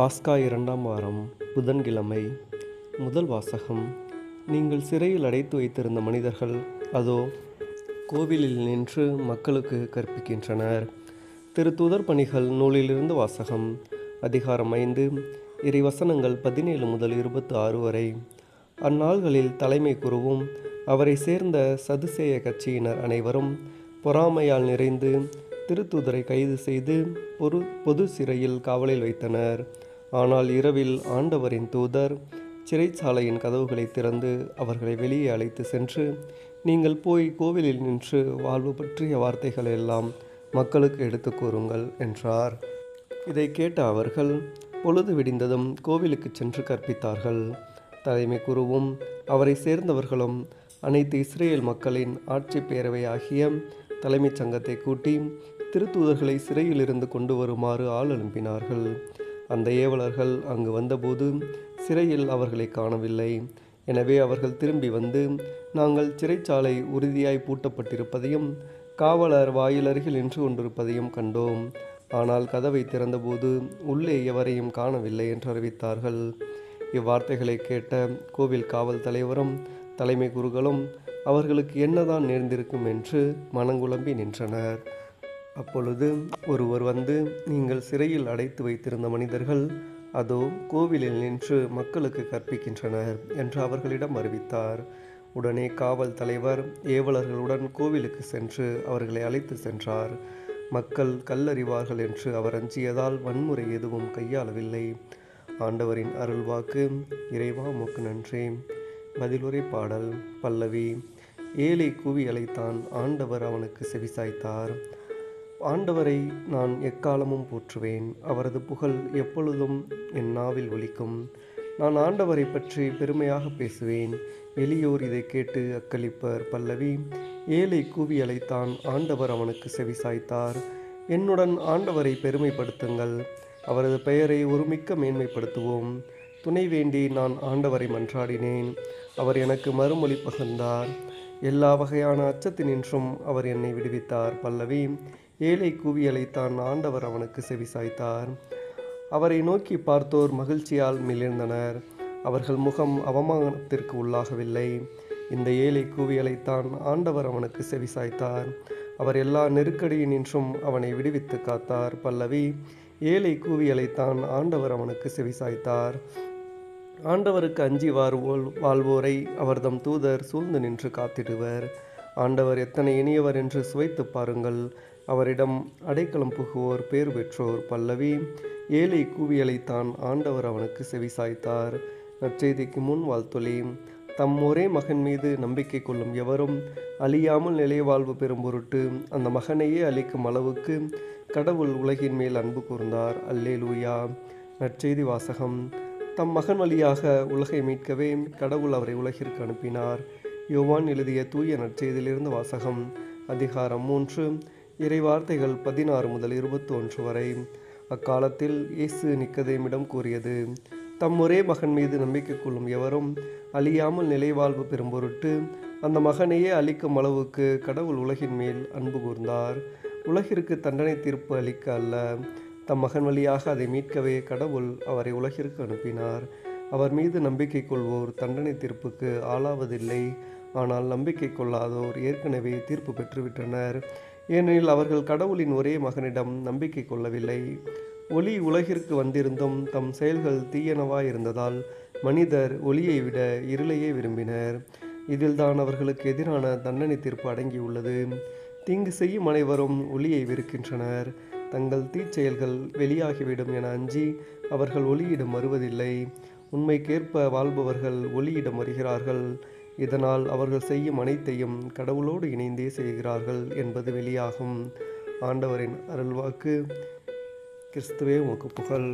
பாஸ்கா 2ஆம் வாரம் புதன்கிழமை. முதல் வாசகம். நீங்கள் சிறையில் அடைத்து வைத்திருந்த மனிதர்கள் அதோ கோவிலில் நின்று மக்களுக்கு கற்பிக்கின்றனர். திருத்தூதர் பணிகள் நூலிலிருந்து வாசகம். அதிகாரம் 5, இறைவசனங்கள் 17 முதல் 26 வரை. அந்நாள்களில் தலைமை குருவும் அவரை சேர்ந்த சதுசேய கட்சியினர் அனைவரும் பொறாமையால் நிறைந்து திருத்தூதரை கைது செய்து பொது சிறையில் காவலில் வைத்தனர். ஆனால் இரவில் ஆண்டவரின் தூதர் சிறைச்சாலையின் கதவுகளை திறந்து அவர்களை வெளியே அழைத்து சென்று, நீங்கள் போய் கோவிலில் நின்று வாழ்வு பற்றிய வார்த்தைகள் எல்லாம் மக்களுக்கு எடுத்து கூறுங்கள் என்றார். இதை கேட்ட அவர்கள் பொழுது விடிந்ததும் கோவிலுக்கு சென்று கற்பித்தார்கள். தலைமை குருவும் அவரை சேர்ந்தவர்களும் அனைத்து இஸ்ரேல் மக்களின் ஆட்சி பேரவை ஆகிய தலைமைச் சங்கத்தை கூட்டி திருத்தூதர்களை சிறையிலிருந்து கொண்டு வருமாறு ஆள் அனுப்பினார்கள். அந்த ஏவலர்கள் அங்கு வந்தபோது சிறையில் அவர்களை காணவில்லை. எனவே அவர்கள் திரும்பி வந்து, நாங்கள் சிறைச்சாலை உறுதியாய் பூட்டப்பட்டிருப்பதையும் காவலர் வாயிலருகில் நின்று கொண்டிருப்பதையும் கண்டோம். ஆனால் கதவை திறந்தபோது உள்ளே எவரையும் காணவில்லை என்று அறிவித்தார்கள். இவ்வார்த்தைகளை கேட்ட கோவில் காவல் தலைவரும் தலைமை குருக்களும் அவர்களுக்கு என்னதான் நேர்ந்திருக்கும் என்று மனங்குழம்பி நின்றனர். அப்பொழுது ஒருவர் வந்து, நீங்கள் சிறையில் அடைத்து வைத்திருந்த மனிதர்கள் அதோ கோவிலில் நின்று மக்களுக்கு கற்பிக்கின்றனர் என்று அவர்களிடம் அறிவித்தார். உடனே காவல் தலைவர் ஏவலர்களுடன் கோவிலுக்கு சென்று அவர்களை அழைத்து சென்றார். மக்கள் கல்லறிவார்கள் என்று அவர் அஞ்சியதால் வன்முறை எதுவும் கையாளவில்லை. ஆண்டவரின் அருள்வாக்கு. இறைவா உமக்கு நன்றி. பதிலுரை பாடல். பல்லவி. ஏழை கூவி அழைத்தான், ஆண்டவர் அவனுக்கு செவிசாய்த்தார். ஆண்டவரை நான் எக்காலமும் போற்றுவேன், அவரது புகழ் எப்பொழுதும் என் நாவில் ஒலிக்கும். நான் ஆண்டவரை பற்றி பெருமையாக பேசுவேன், எளியோர் இதை கேட்டு அக்களிப்பர். பல்லவி. ஏழை கூவி அழைத்தான், ஆண்டவர் அவனுக்கு செவிசாய்த்தார். என்னுடன் ஆண்டவரை பெருமைப்படுத்துங்கள், அவரது பெயரை ஒருமிக்க மேன்மைப்படுத்துவோம். துணை வேண்டி நான் ஆண்டவரை மன்றாடினேன், அவர் எனக்கு மறுமொழி பகிர்ந்தார். எல்லா வகையான அச்சத்தினின்றும் அவர் என்னை விடுவித்தார். பல்லவி. ஏழை கூவி அழைத்தான், ஆண்டவர் அவனுக்கு செவிசாய்த்தார். அவரை நோக்கி பார்த்தோர் மகிழ்ச்சியால் மிளிர்ந்தனர், அவர்கள் முகம் அவமானத்திற்கு உள்ளாகவில்லை. இந்த ஏழை கூவி அழைத்தான், ஆண்டவர் அவனுக்கு செவிசாய்த்தார். அவர் எல்லா நெருக்கடியினின்றும் அவனை விடுவித்து காத்தார். பல்லவி. ஏழை கூவி அழைத்தான், ஆண்டவர் அவனுக்கு செவிசாய்த்தார். ஆண்டவருக்கு அஞ்சி வாழ்வோரை அவர்தம் தூதர் சூழ்ந்து நின்று காத்திடுவர். ஆண்டவர் எத்தனை இனியவர் என்று சுவைத்து பாருங்கள், அவரிடம் அடைக்கலம் புகுவோர் பேறு பெற்றோர். பல்லவி. ஏழை கூவி அழைத்தான், ஆண்டவர் அவனுக்கு செவிசாய்த்தார். நற்செய்திக்கு முன் வாழ்த்தொலி. தம் ஒரே மகன் மீது நம்பிக்கை கொள்ளும் எவரும் அழியாமல் நிலைவாழ்வு பெறும் பொருட்டு அந்த மகனையே அளிக்கும் அளவுக்கு கடவுள் உலகின் மேல் அன்பு கூர்ந்தார். அல்லேலூயா. நற்செய்தி வாசகம். தம் மகன் வழியாக உலகை மீட்கவே கடவுள் அவரை உலகிற்கு அனுப்பினார். யோவான் எழுதிய தூய நற்செய்தியிலிருந்து வாசகம். அதிகாரம் 3, இறைவார்த்தைகள் 16 முதல் 21 வரை. அக்காலத்தில் இயேசு நிக்கதேமிடம் கூறியது, தம் ஒரே மகன் மீது நம்பிக்கை கொள்ளும் எவரும் அழியாமல் நிலைவாழ்வு பெறும் பொருட்டு அந்த மகனையே அளிக்கும் அளவுக்கு கடவுள் உலகின் மேல் அன்பு கூர்ந்தார். உலகிற்கு தண்டனை தீர்ப்பு அளிக்க அல்ல, தம் மகன் வழியாக அதை மீட்கவே கடவுள் அவரை உலகிற்கு அனுப்பினார். அவர் மீது நம்பிக்கை கொள்வோர் தண்டனை தீர்ப்புக்கு ஆளாவதில்லை. ஆனால் நம்பிக்கை கொள்ளாதோர் ஏற்கனவே தீர்ப்பு பெற்றுவிட்டனர், ஏனெனில் அவர்கள் கடவுளின் ஒரே மகனிடம் நம்பிக்கை கொள்ளவில்லை. ஒளி உலகிற்கு வந்திருந்தும் தம் செயல்கள் தீயனவாயிருந்ததால் மனிதர் ஒளியை விட இருளையே விரும்பினர். இதில்தான் அவர்களுக்கு எதிரான தண்டனை தீர்ப்பு அடங்கியுள்ளது. தீங்கு செய்யும் அனைவரும் ஒளியை வெறுக்கின்றனர், தங்கள் தீச்செயல்கள் வெளியாகிவிடும் என அஞ்சி அவர்கள் ஒளியிடம் வருவதில்லை. உண்மைக்கேற்ப வாழ்பவர்கள் ஒளியிடம் வருகிறார்கள், இதனால் அவர்கள் செய்யும் அனைத்தையும் கடவுளோடு இணைந்தே செய்கிறார்கள் என்பது வெளியாகும். ஆண்டவரின் அருள்வாக்கு. கிறிஸ்துவே உமக்கு புகழ்.